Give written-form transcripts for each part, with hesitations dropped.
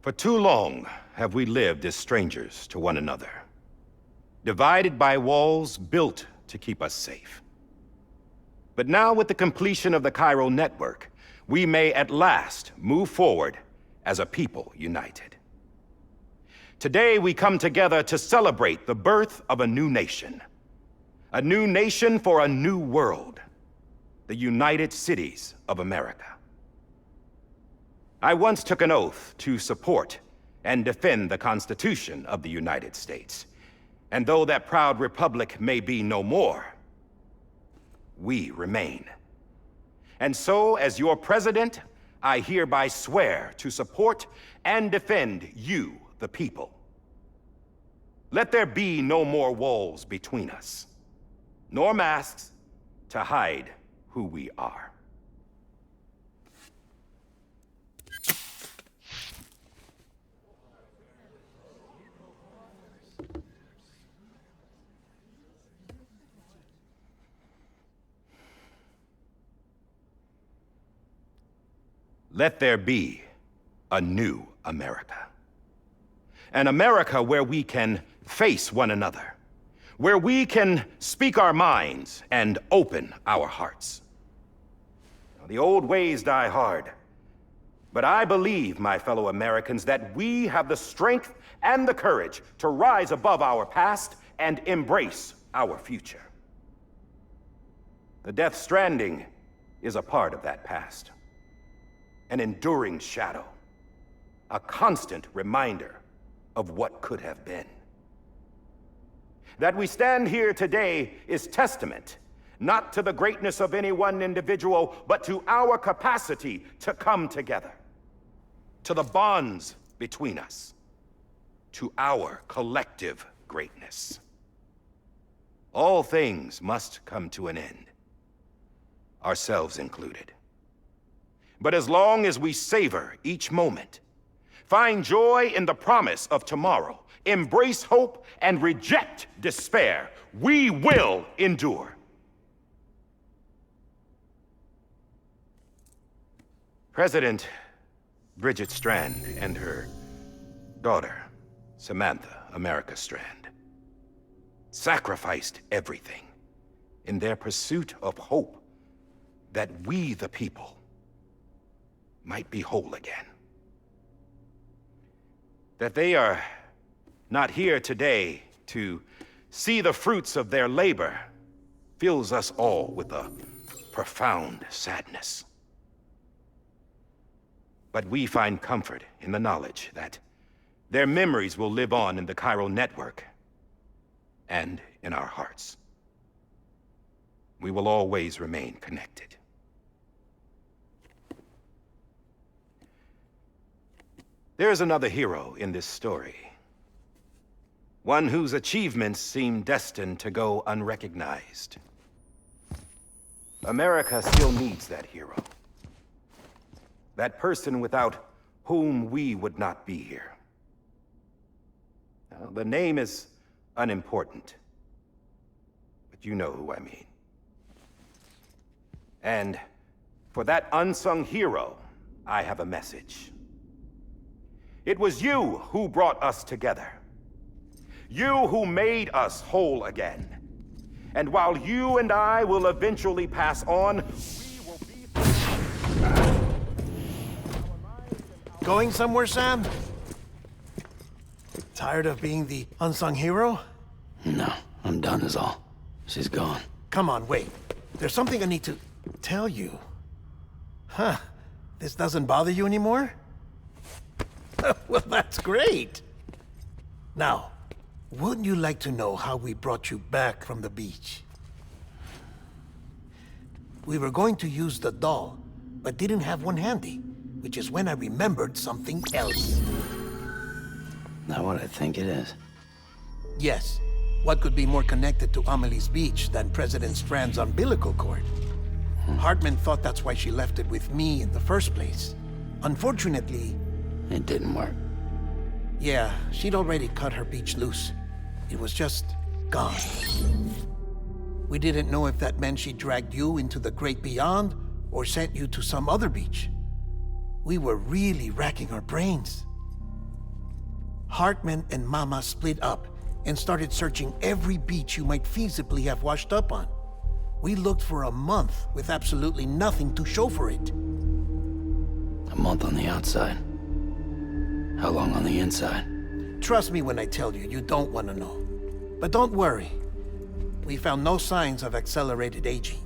For too long have we lived as strangers to one another, divided by walls built to keep us safe. But now, with the completion of the Chiral network, we may at last move forward as a people united. Today, we come together to celebrate the birth of a new nation for a new world, the United Cities of America. I once took an oath to support and defend the Constitution of the United States. And though that proud republic may be no more, we remain. And so, as your president, I hereby swear to support and defend you, the people. Let there be no more walls between us, nor masks to hide who we are. Let there be a new America. An America where we can face one another, where we can speak our minds and open our hearts. The old ways die hard, but I believe, my fellow Americans, that we have the strength and the courage to rise above our past and embrace our future. The Death Stranding is a part of that past. An enduring shadow, a constant reminder of what could have been. That we stand here today is testament, not to the greatness of any one individual, but to our capacity to come together, to the bonds between us, to our collective greatness. All things must come to an end, ourselves included. But as long as we savor each moment, find joy in the promise of tomorrow, embrace hope, and reject despair, we will endure. President Bridget Strand and her daughter, Samantha America Strand, sacrificed everything in their pursuit of hope that we, the people, might be whole again. That they are not here today to see the fruits of their labor fills us all with a profound sadness. But we find comfort in the knowledge that their memories will live on in the Chiral network and in our hearts. We will always remain connected. There's another hero in this story. One whose achievements seem destined to go unrecognized. America still needs that hero. That person without whom we would not be here. Now, the name is unimportant, but you know who I mean. And for that unsung hero, I have a message. It was you who brought us together. You who made us whole again. And while you and I will eventually pass on, we will be... Going somewhere, Sam? Tired of being the unsung hero? No, I'm done is all. She's gone. Come on, wait. There's something I need to tell you. Huh. This doesn't bother you anymore? Well, that's great. Now, wouldn't you like to know how we brought you back from the beach? We were going to use the doll, but didn't have one handy, which is when I remembered something else. Not what I think it is. Yes. What could be more connected to Amelie's beach than President Strand's umbilical cord? Hartman thought that's why she left it with me in the first place. Unfortunately... It didn't work. Yeah, she'd already cut her beach loose. It was just gone. We didn't know if that meant she dragged you into the great beyond or sent you to some other beach. We were really racking our brains. Hartman and Mama split up and started searching every beach you might feasibly have washed up on. We looked for a month with absolutely nothing to show for it. A month on the outside. How long on the inside? Trust me when I tell you, you don't want to know. But don't worry. We found no signs of accelerated aging.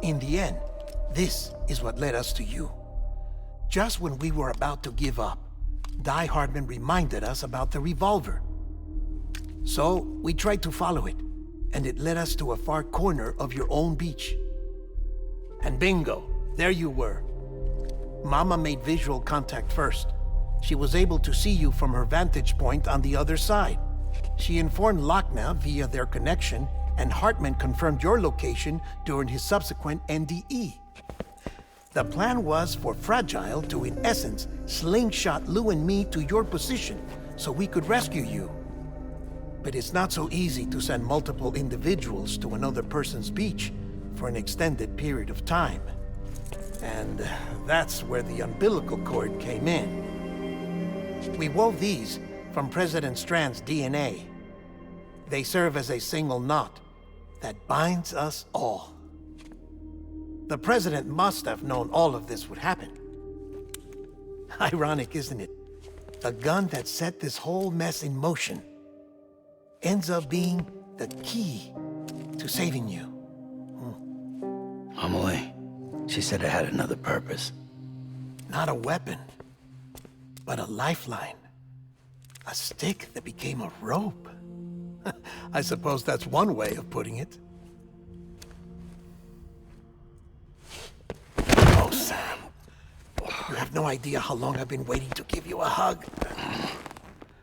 In the end, this is what led us to you. Just when we were about to give up, Die Hardman reminded us about the revolver. So, we tried to follow it, and it led us to a far corner of your own beach. And bingo, there you were. Mama made visual contact first. She was able to see you from her vantage point on the other side. She informed Lochna via their connection, and Hartman confirmed your location during his subsequent NDE. The plan was for Fragile to, in essence, slingshot Lou and me to your position so we could rescue you. But it's not so easy to send multiple individuals to another person's beach for an extended period of time. And that's where the umbilical cord came in. We wove these from President Strand's DNA. They serve as a single knot that binds us all. The President must have known all of this would happen. Ironic, isn't it? The gun that set this whole mess in motion ends up being the key to saving you. Amelie, she said it had another purpose. Not a weapon, but a lifeline. A stick that became a rope. I suppose that's one way of putting it. Oh, Sam. You have no idea how long I've been waiting to give you a hug.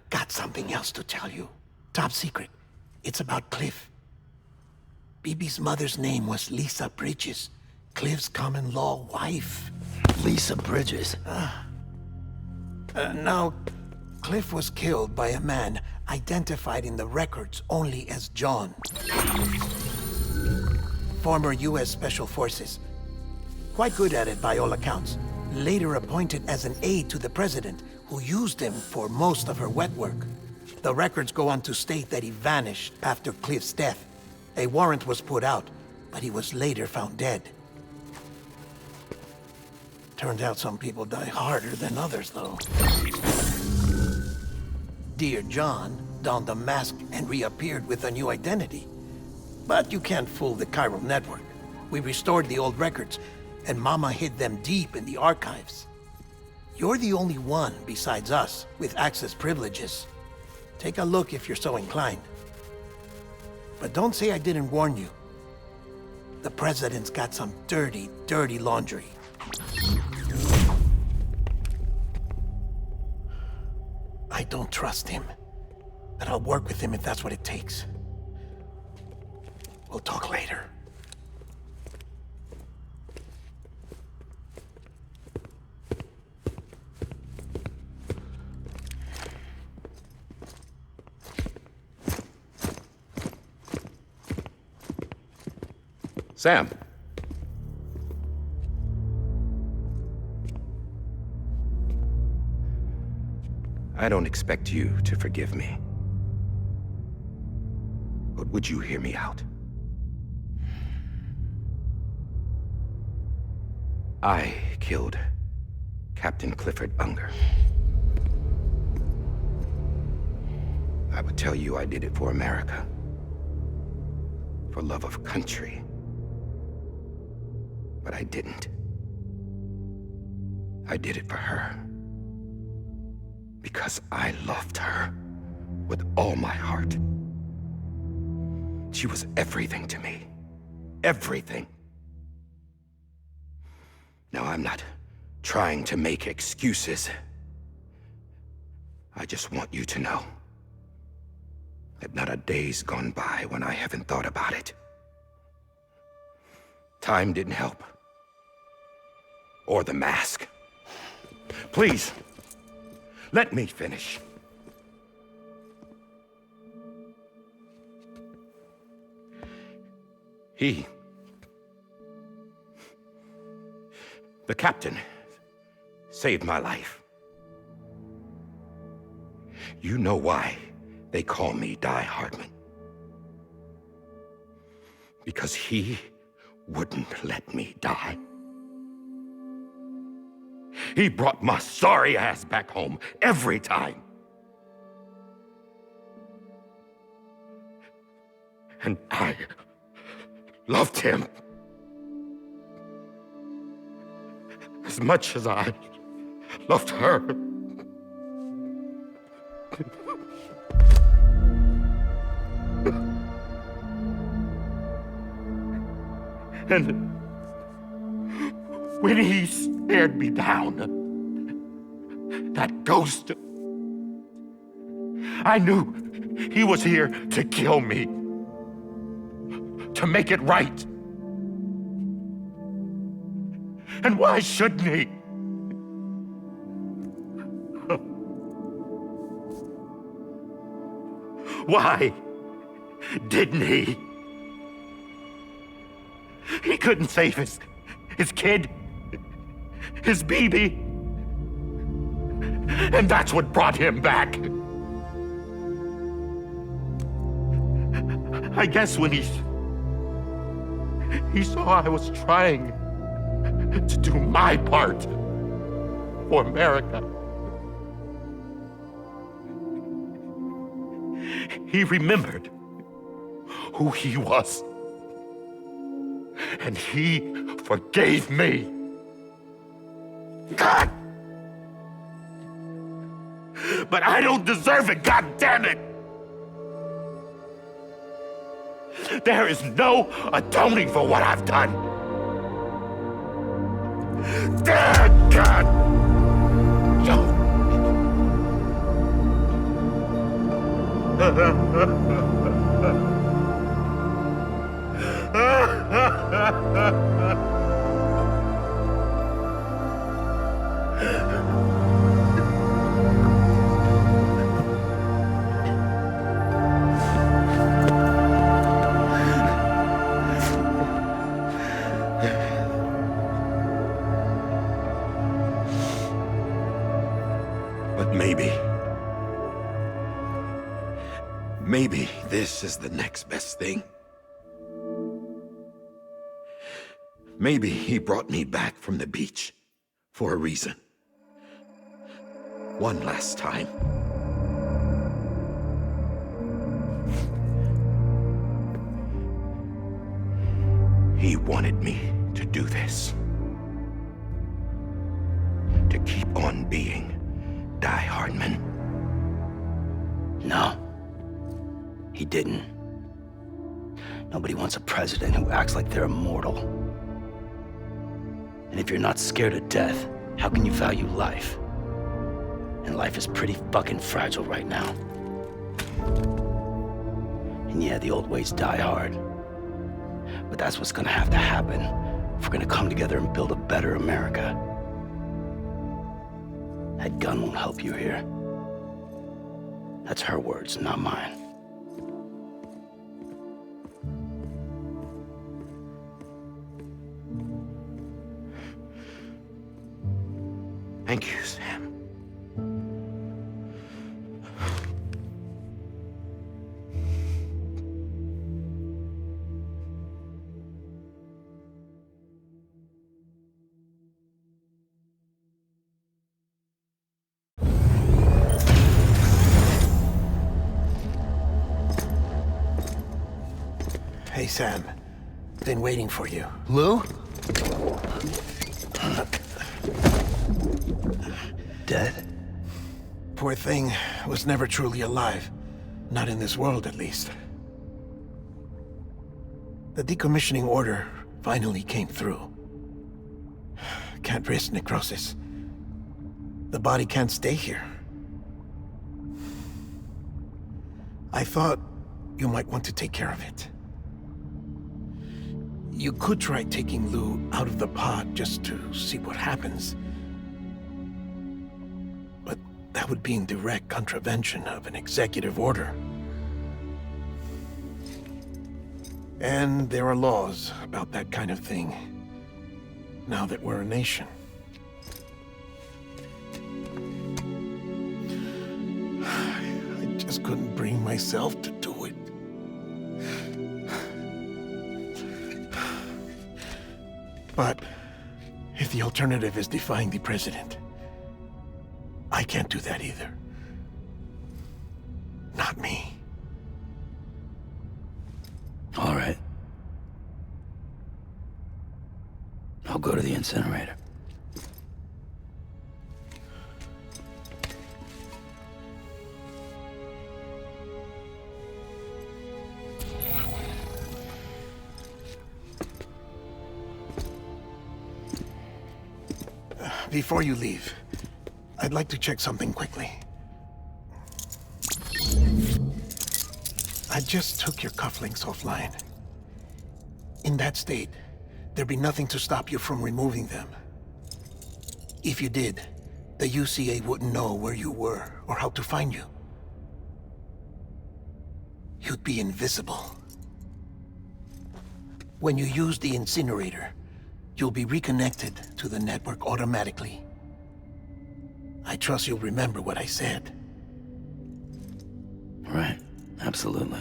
Got something else to tell you. Top secret. It's about Cliff. Bibi's mother's name was Lisa Bridges, Cliff's common-law wife. Lisa Bridges? Now, Cliff was killed by a man identified in the records only as John. Former U.S. Special Forces. Quite good at it by all accounts. Later appointed as an aide to the president, who used him for most of her wet work. The records go on to state that he vanished after Cliff's death. A warrant was put out, but he was later found dead. Turned out some people die harder than others, though. Dear John donned a mask and reappeared with a new identity. But you can't fool the chiral network. We restored the old records, and Mama hid them deep in the archives. You're the only one, besides us, with access privileges. Take a look if you're so inclined. But don't say I didn't warn you. The President's got some dirty, dirty laundry. I don't trust him, but I'll work with him if that's what it takes. We'll talk later. Sam. I don't expect you to forgive me. But would you hear me out? I killed Captain Clifford Unger. I would tell you I did it for America. For love of country. But I didn't. I did it for her. Because I loved her with all my heart. She was everything to me. Everything. Now, I'm not trying to make excuses. I just want you to know that not a day's gone by when I haven't thought about it. Time didn't help. Or the mask. Please, let me finish. The captain saved my life. You know why they call me Die Hardman. Because he wouldn't let me die. He brought my sorry ass back home every time. And I loved him as much as I loved her. And when he stared me down, that ghost, I knew he was here to kill me, to make it right. And why shouldn't he? Why didn't he? He couldn't save his kid, his baby. And that's what brought him back. I guess when he saw I was trying to do my part for America, he remembered who he was. And he forgave me. God! But I don't deserve it, God damn it! There is no atoning for what I've done. Damn, God! But maybe this is the next best thing. Maybe he brought me back from the beach for a reason. One last time. He wanted me to do this. To keep on being Die Hardman. No, he didn't. Nobody wants a president who acts like they're immortal. And if you're not scared of death, how can you value life? And life is pretty fucking fragile right now. And yeah, the old ways die hard. But that's what's gonna have to happen if we're gonna come together and build a better America. That gun won't help you here. That's her words, not mine. Thank you, Sam. Hey, Sam. Been waiting for you. Lou? Dead? Poor thing was never truly alive. Not in this world, at least. The decommissioning order finally came through. Can't risk necrosis. The body can't stay here. I thought you might want to take care of it. You could try taking Lou out of the pod just to see what happens. But that would be in direct contravention of an executive order. And there are laws about that kind of thing, now that we're a nation. just couldn't bring myself to do it. But if the alternative is defying the president, I can't do that either. Not me. All right. I'll go to the incinerator. Before you leave, I'd like to check something quickly. I just took your cufflinks offline. In that state, there'd be nothing to stop you from removing them. If you did, the UCA wouldn't know where you were or how to find you. You'd be invisible. When you use the incinerator, you'll be reconnected to the network automatically. I trust you'll remember what I said. Right. Absolutely.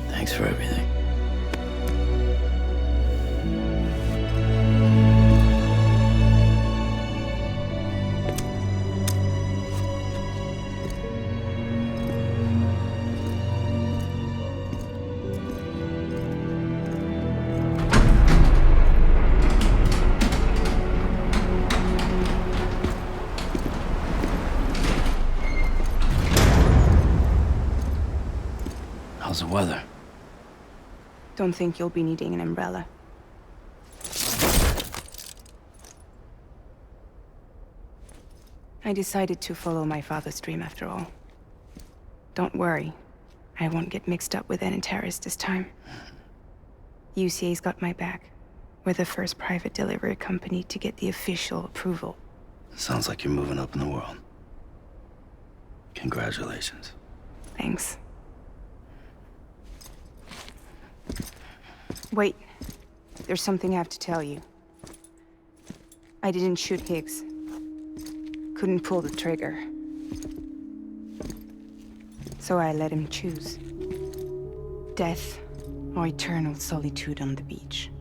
Thanks for everything. How's the weather? Don't think you'll be needing an umbrella. I decided to follow my father's dream after all. Don't worry, I won't get mixed up with any terrorists this time. UCA's got my back. We're the first private delivery company to get the official approval. Sounds like you're moving up in the world. Congratulations. Thanks. Wait, there's something I have to tell you. I didn't shoot Higgs. Couldn't pull the trigger. So I let him choose. Death or eternal solitude on the beach.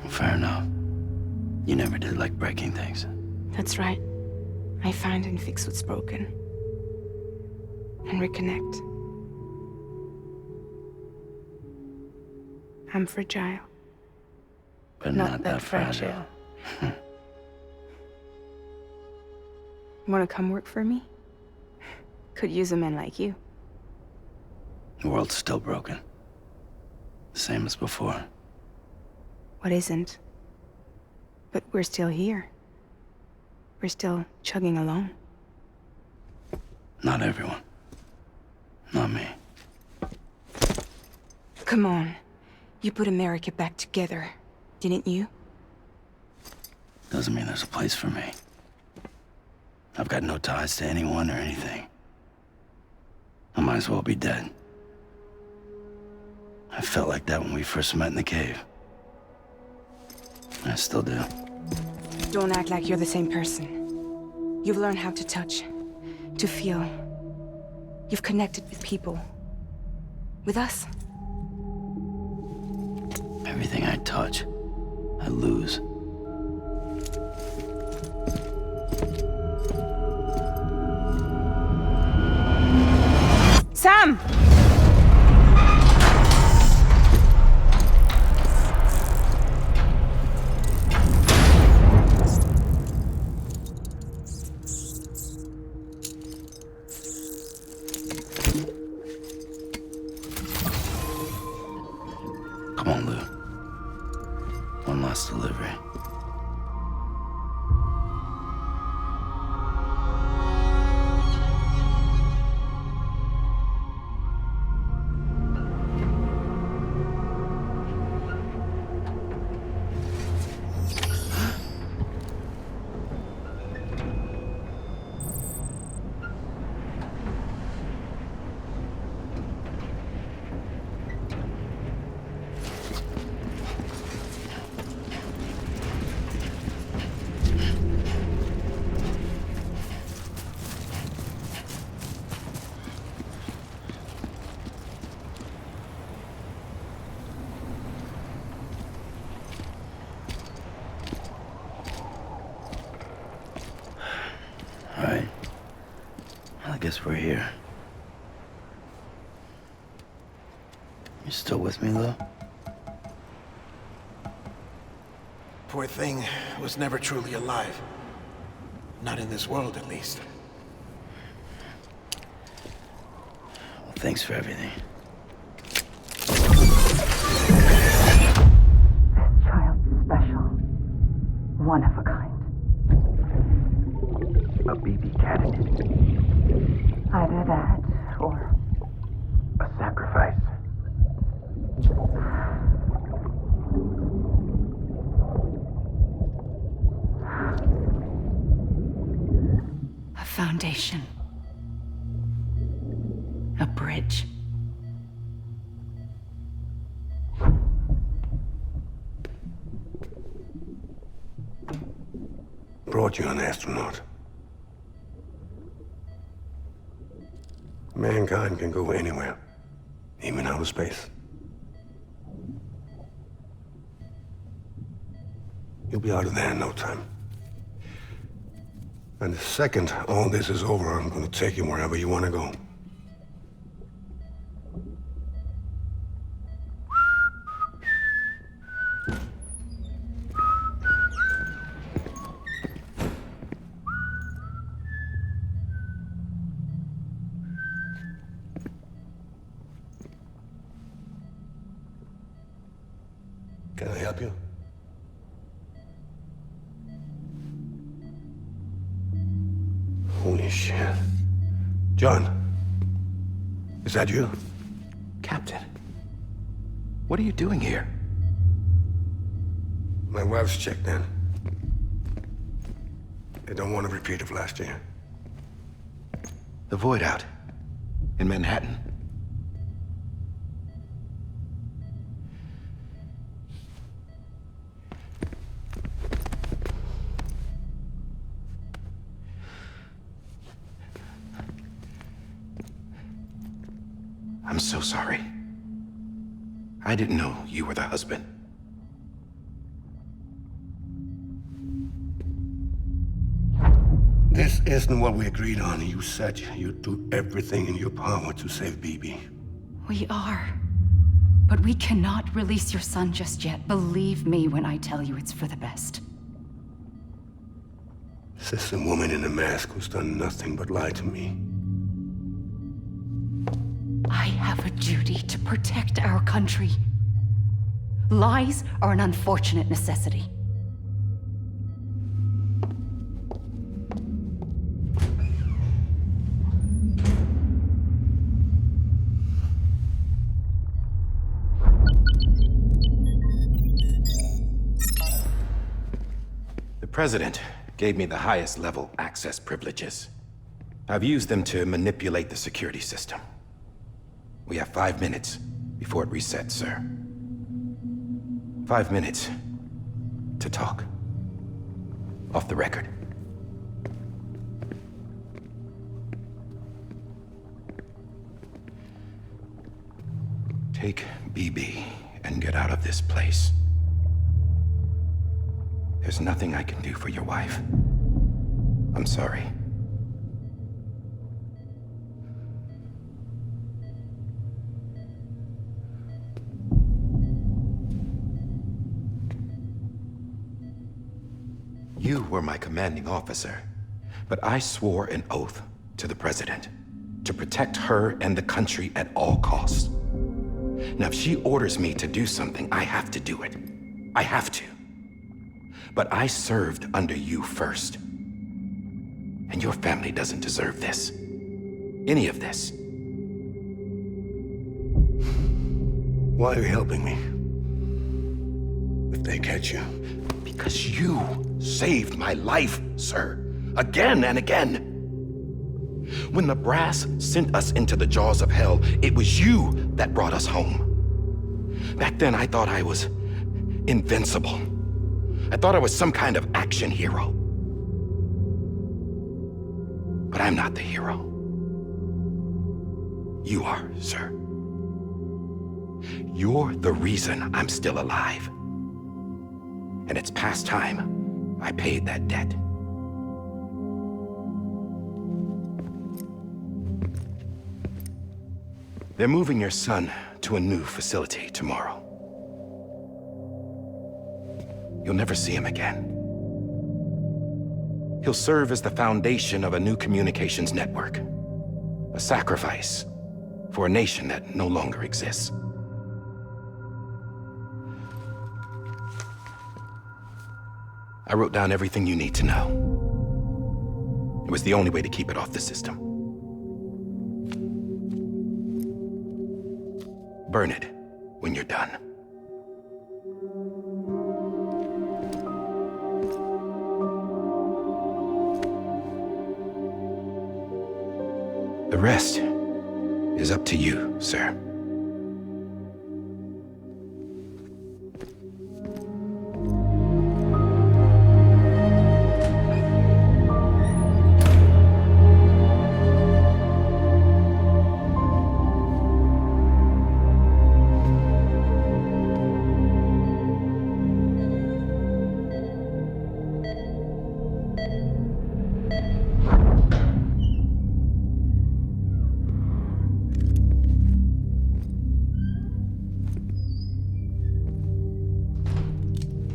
Fair enough. You never did like breaking things. That's right. I find and fix what's broken. And reconnect. I'm fragile. But not that fragile. Wanna come work for me? Could use a man like you. The world's still broken. Same as before. What isn't? But we're still here. We're still chugging along. Not everyone. Not me. Come on. You put America back together, didn't you? Doesn't mean there's a place for me. I've got no ties to anyone or anything. I might as well be dead. I felt like that when we first met in the cave. I still do. Don't act like you're the same person. You've learned how to touch, to feel. You've connected with people. With us. Everything I touch, I lose. Sam! Come on, Lou. One last delivery. All right. Well, I guess we're here. You still with me, though? Poor thing was never truly alive. Not in this world, at least. Well, thanks for everything. Child special. One of a kind. A BB candidate. Either that, or A sacrifice. a foundation. A bridge. Brought you an astronaut. Mankind can go anywhere, even outer space. You'll be out of there in no time. And the second all this is over, I'm gonna take you wherever you wanna go. Can I help you? Holy shit. John, is that you? Captain, what are you doing here? My wife's checked in. They don't want a repeat of last year. The void out in Manhattan. I'm so sorry. I didn't know you were the husband. This isn't what we agreed on. You said you'd do everything in your power to save BB. We are. But we cannot release your son just yet. Believe me when I tell you it's for the best. This is a woman in a mask who's done nothing but lie to me. I have a duty to protect our country. Lies are an unfortunate necessity. The President gave me the highest level access privileges. I've used them to manipulate the security system. We have 5 minutes before it resets, sir. 5 minutes to talk. Off the record. Take BB and get out of this place. There's nothing I can do for your wife. I'm sorry. You were my commanding officer, but I swore an oath to the President to protect her and the country at all costs. Now, if she orders me to do something, I have to do it. I have to. But I served under you first. And your family doesn't deserve this. Any of this. Why are you helping me? If they catch you. Because you saved my life, sir. Again and again. When the brass sent us into the jaws of hell, it was you that brought us home. Back then, I thought I was invincible. I thought I was some kind of action hero. But I'm not the hero. You are, sir. You're the reason I'm still alive. And it's past time I paid that debt. They're moving your son to a new facility tomorrow. You'll never see him again. He'll serve as the foundation of a new communications network. A sacrifice for a nation that no longer exists. I wrote down everything you need to know. It was the only way to keep it off the system. Burn it when you're done. The rest is up to you, sir.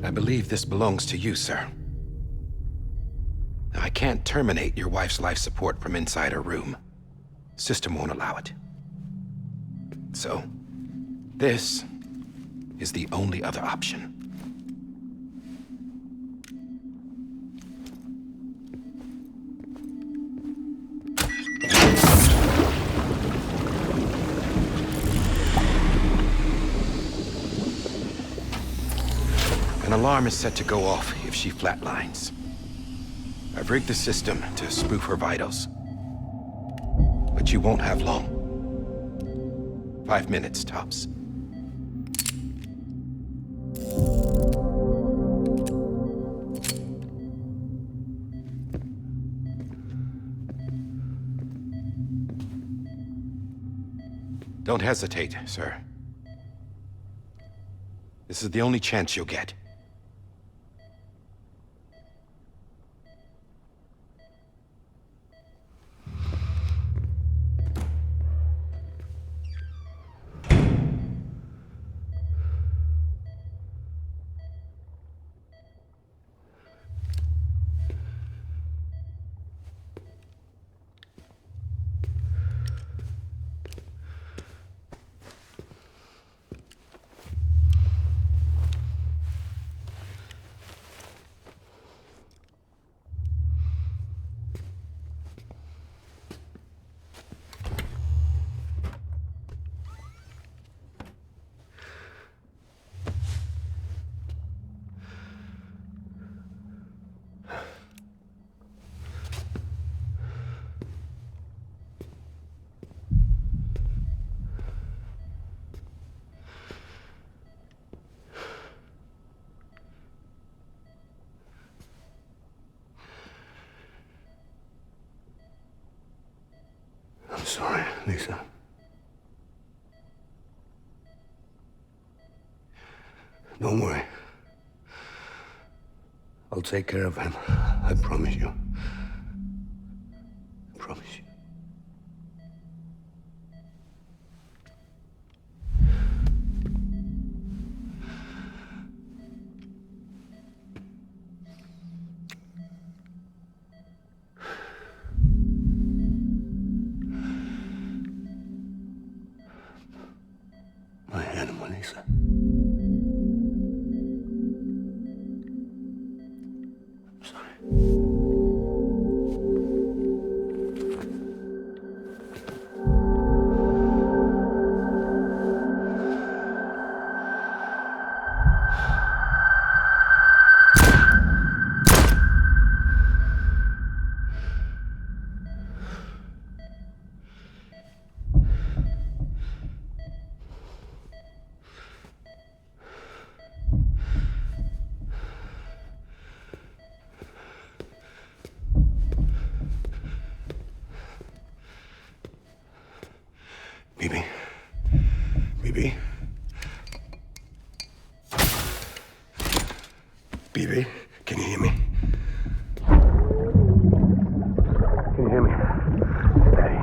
I believe this belongs to you, sir. I can't terminate your wife's life support from inside her room. System won't allow it. So, this is the only other option. An alarm is set to go off if she flatlines. I've rigged the system to spoof her vitals. But you won't have long. 5 minutes, tops. Don't hesitate, sir. This is the only chance you'll get. I'm sorry, Lisa. Don't worry. I'll take care of him. I promise you. I promise you. My animal, Lisa. I'm sorry. Bibi? Bibi? Bibi, can you hear me? Can you hear me? Daddy.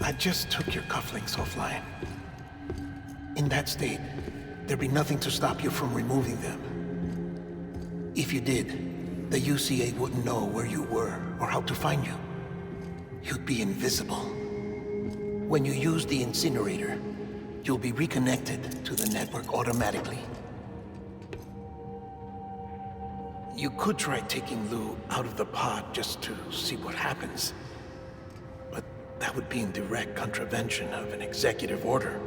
I just took your cufflinks offline. In that state, there'd be nothing to stop you from removing them. If you did, the UCA wouldn't know where you were or how to find you. You'd be invisible. When you use the incinerator, you'll be reconnected to the network automatically. You could try taking Lou out of the pod just to see what happens. But that would be in direct contravention of an executive order.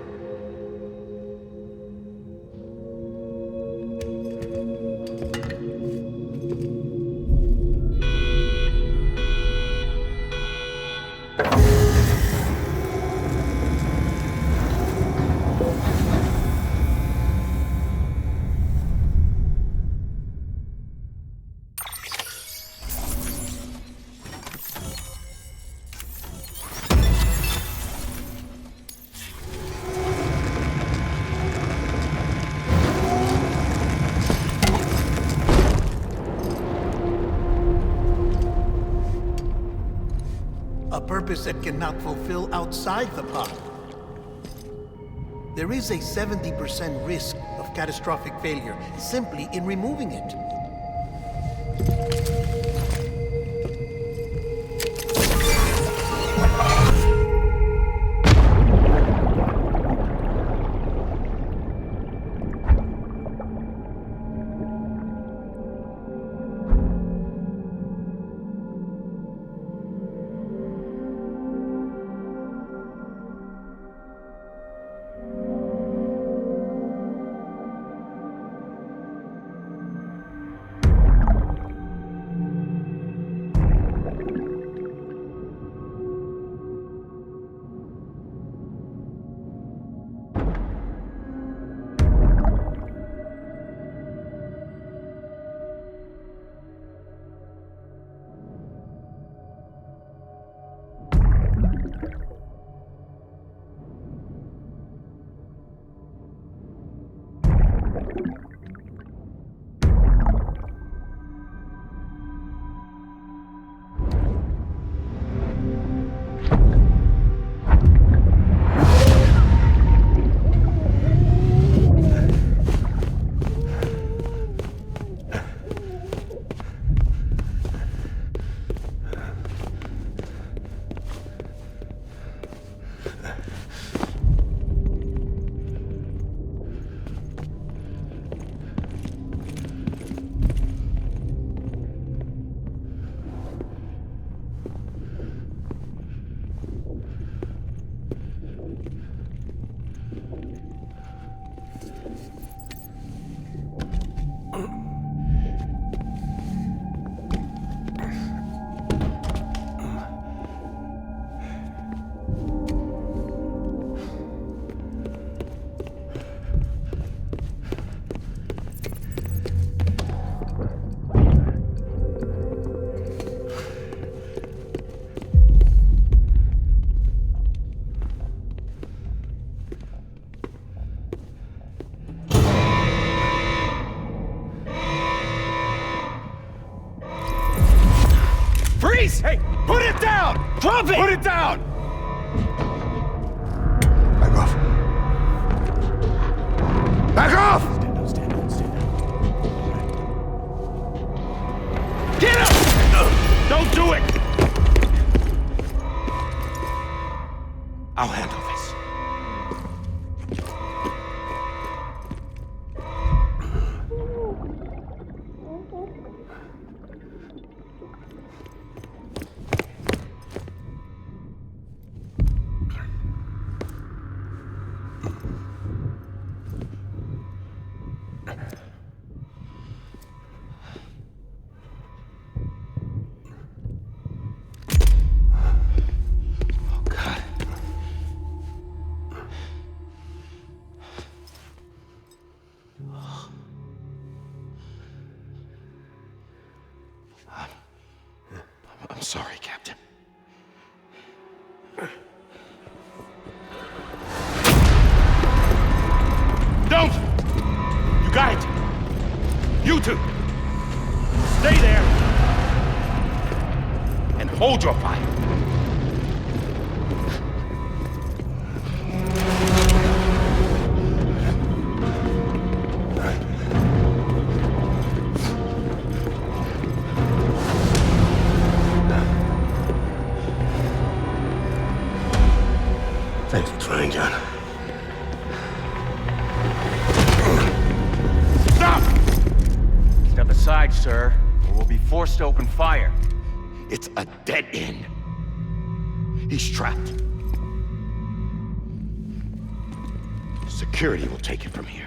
A purpose that cannot fulfill outside the pod. There is a 70% risk of catastrophic failure simply in removing it. Hey, put it down! Drop it! Put it down! Back off. Back off! Stand down. Get up! Don't do it! I'll handle this. I'm sorry, Captain. Don't! You got it! You two! Stay there! And hold your fire! Thanks for trying, John. Stop! Step aside, sir, or we'll be forced to open fire. It's a dead end. He's trapped. Security will take it from here.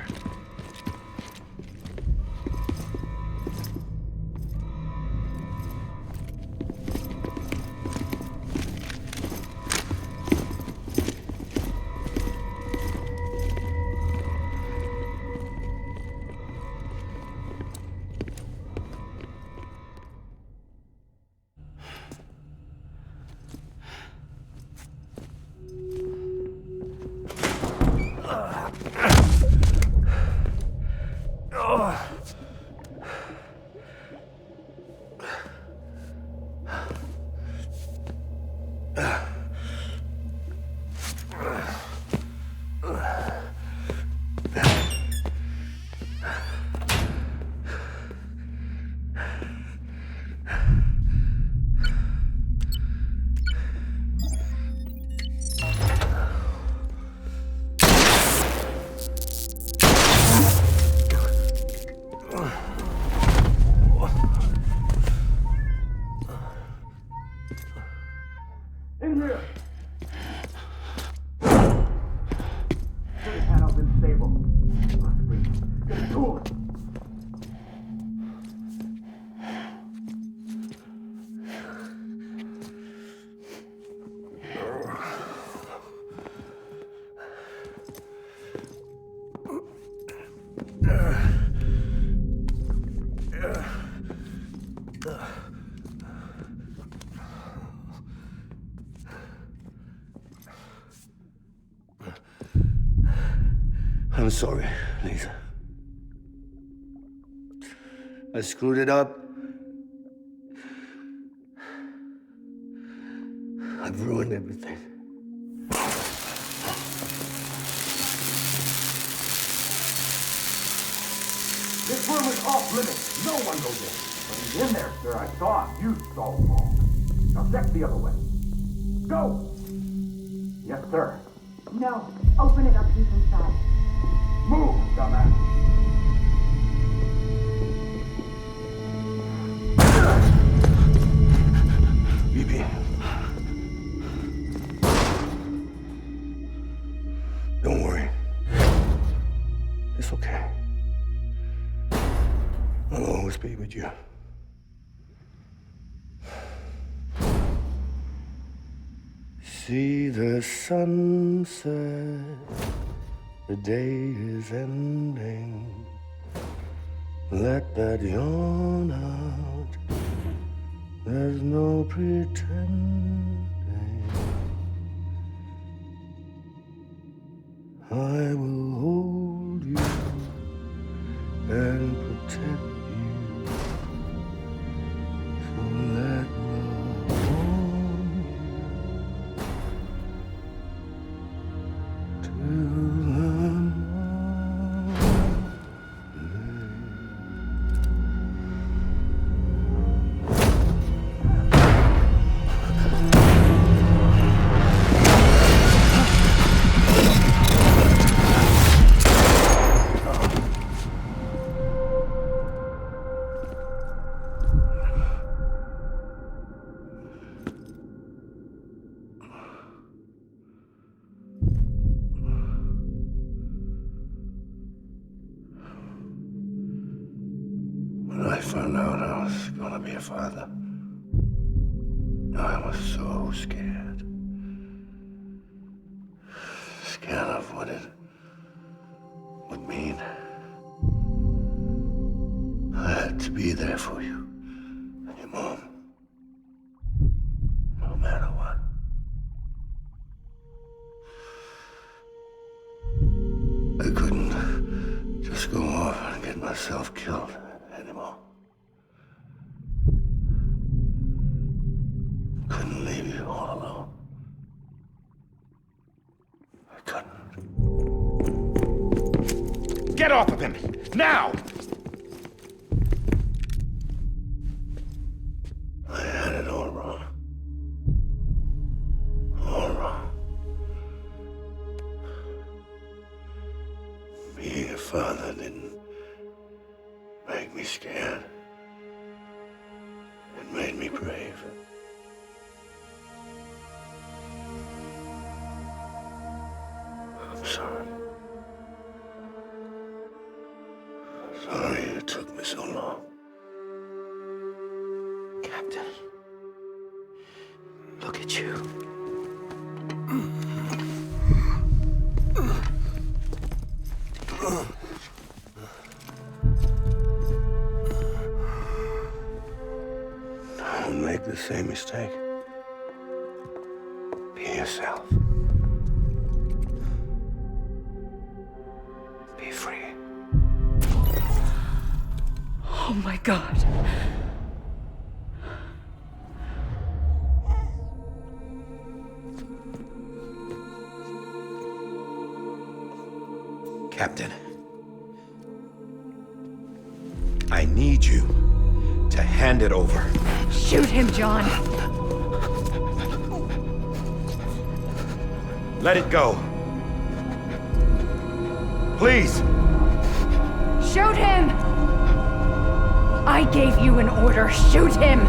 I'm sorry, Lisa. I screwed it up. I've ruined everything. This room is off limits. No one goes in. But he's in there, sir. I saw him. You saw him wrong. Now check the other way. Go! Yes, sir. No. Open it up. He's inside. Move, dumbass. BB. Don't worry. It's okay. I'll always be with you. See the sunset. The day is ending. Let that yawn out. There's no pretending. I will hold you and protect you. So let love warm you till the morning. When I found out I was gonna be a father, I was so scared. Scared of what it would mean. I had to be there for you and your mom, no matter what. I couldn't just go off and get myself killed anymore. Couldn't leave you all alone. I couldn't. Get off of him! Now! I had it all wrong. All wrong. father didn't make me scared. It made me brave. I'm sorry. Sorry it took me so long. Captain, look at you. Don't make the same mistake. Be yourself. Be free. Oh my God. Captain, I need you to hand it over. Shoot him, John. Let it go. Please. Shoot him! I gave you an order. Shoot him!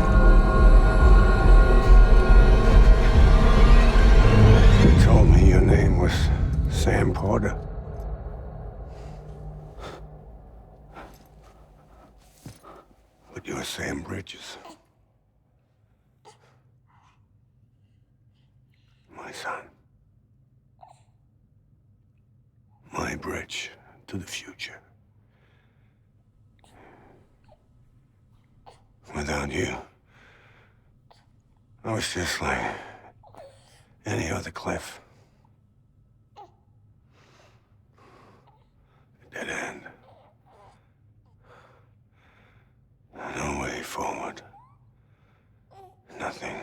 You told me your name was Sam Porter. But you're Sam Bridges. My son. My bridge to the future. Without you, I was just like any other Cliff. A dead end. No way forward. Nothing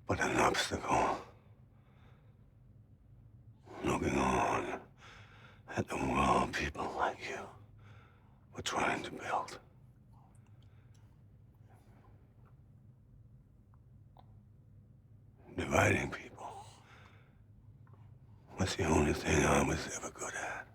but an obstacle. Looking on at the world people like you were trying to build. Dividing people was the only thing I was ever good at.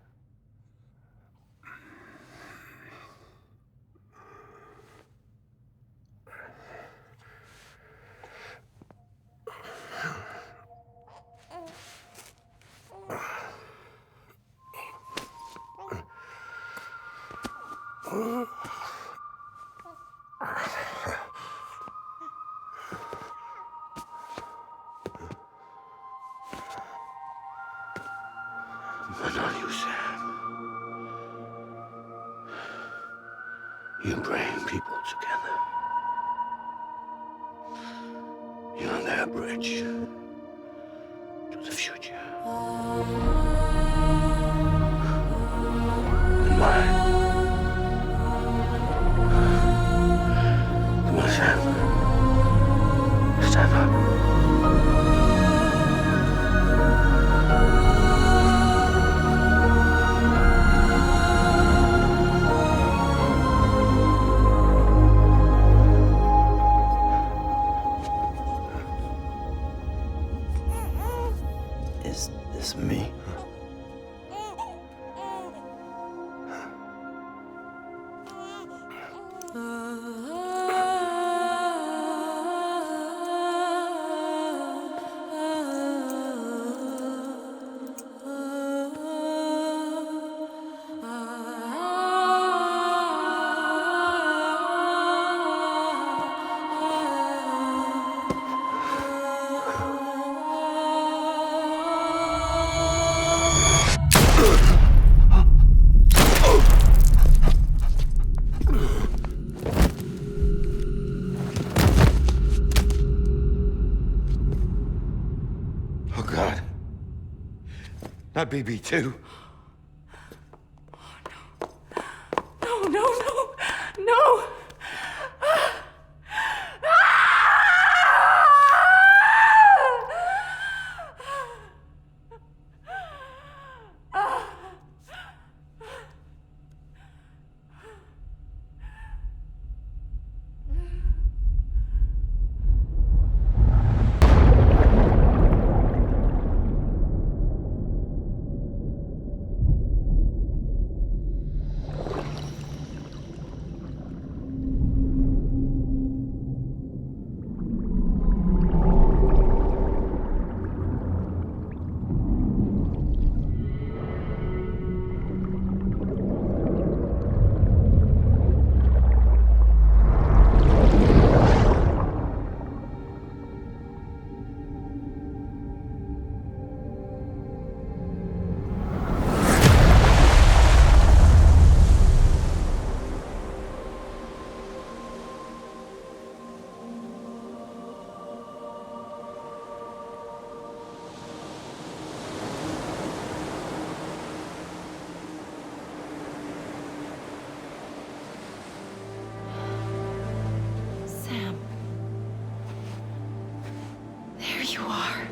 But not you, Sam. You bring people together. You're their bridge to the future. And mine. Come on, Sam. Stand up. Is this me? Oh, God. Not BB2. No, no, no, no! you are.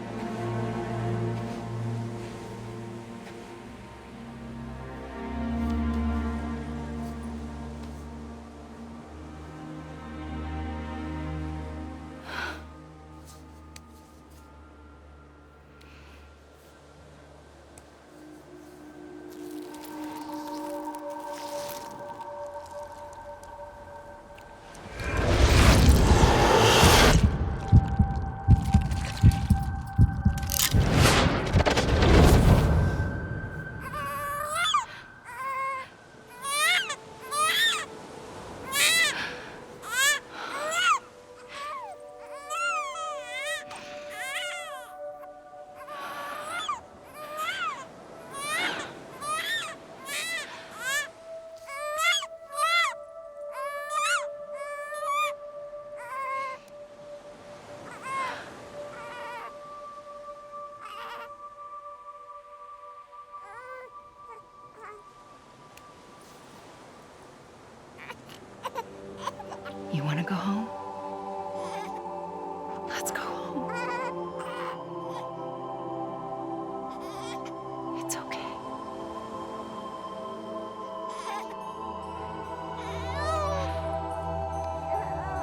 You want to go home? Let's go home. It's okay.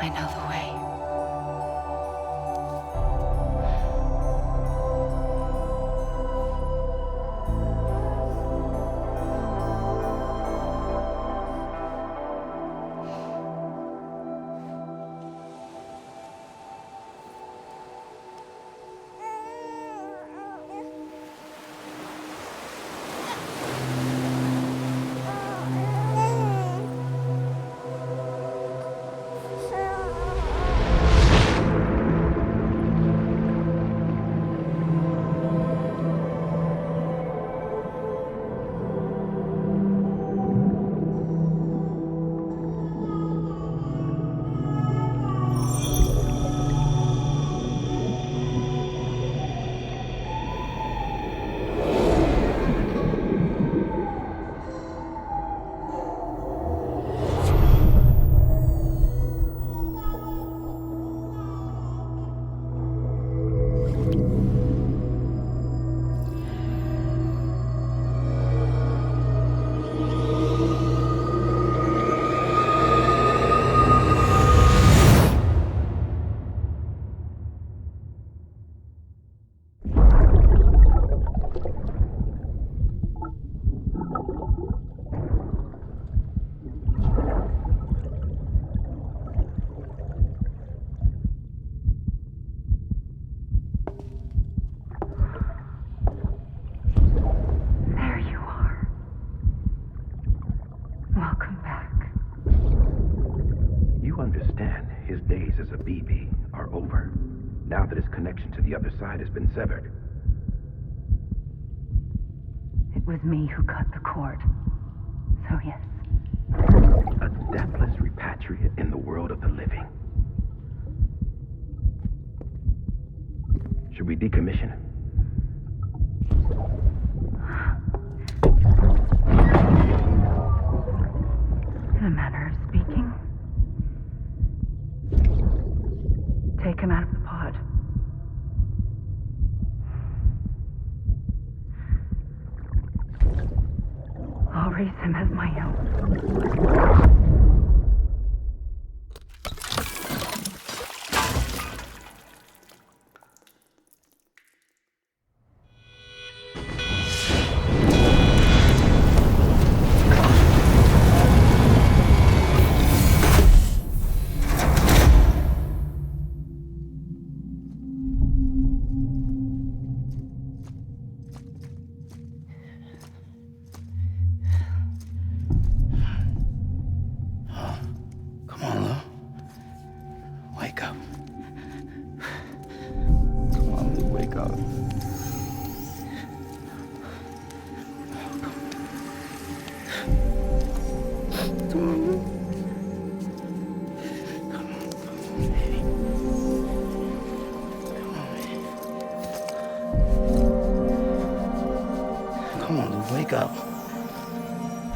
I know the way. The other side has been severed. It was me who cut the cord. So yes. A deathless repatriate in the world of the living. Should we decommission him? In a manner of speaking. Take him out of the pod. I'll raise him as my own. Come on, Lou, wake up.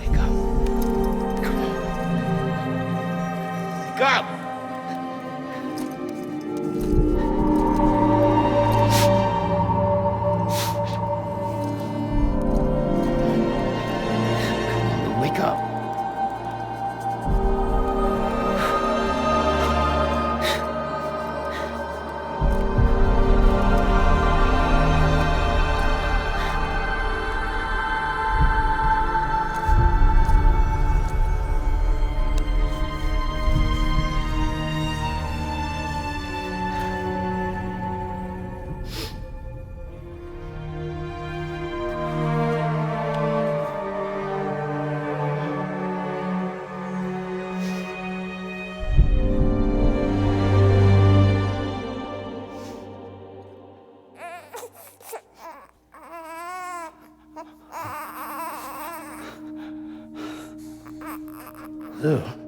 Wake up. Come on. Wake up! Lou.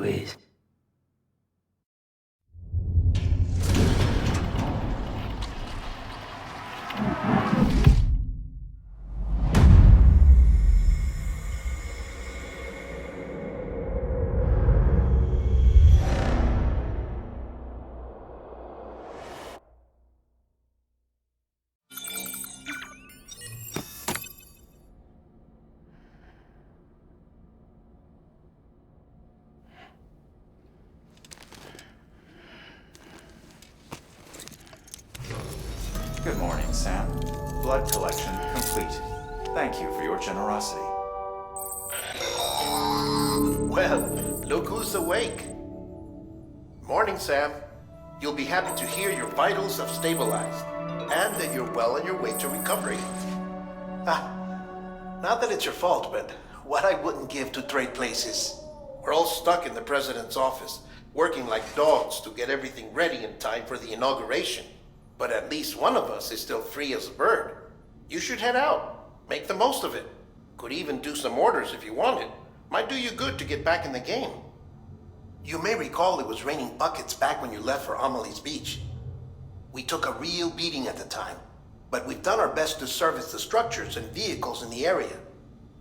Louise. Good morning, Sam. Blood collection complete. Thank you for your generosity. Well, look who's awake. Morning, Sam. You'll be happy to hear your vitals have stabilized and that you're well on your way to recovery. Not that it's your fault, but what I wouldn't give to trade places. We're all stuck in the president's office, working like dogs to get everything ready in time for the inauguration. But at least one of us is still free as a bird. You should head out. Make the most of it. Could even do some orders if you wanted. Might do you good to get back in the game. You may recall it was raining buckets back when you left for Amelie's Beach. We took a real beating at the time, but we've done our best to service the structures and vehicles in the area.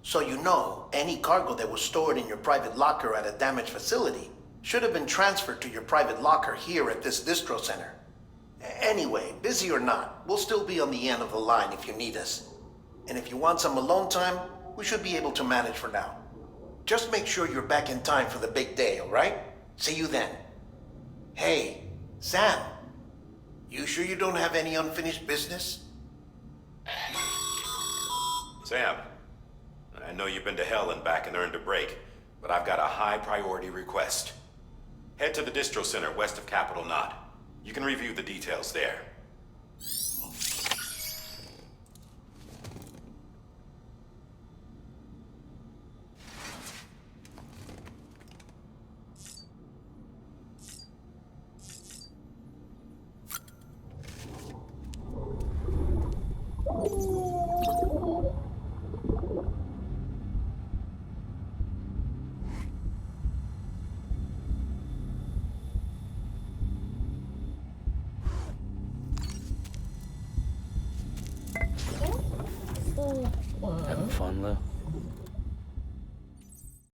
So you know, any cargo that was stored in your private locker at a damaged facility should have been transferred to your private locker here at this distro center. Anyway, busy or not, we'll still be on the end of the line if you need us. And if you want some alone time, we should be able to manage for now. Just make sure you're back in time for the big day, all right? See you then. Hey, Sam, you sure you don't have any unfinished business? Sam, I know you've been to hell and back and earned a break, but I've got a high priority request. Head to the distro center west of Capitol Knot. You can review the details there. Having fun, Lou?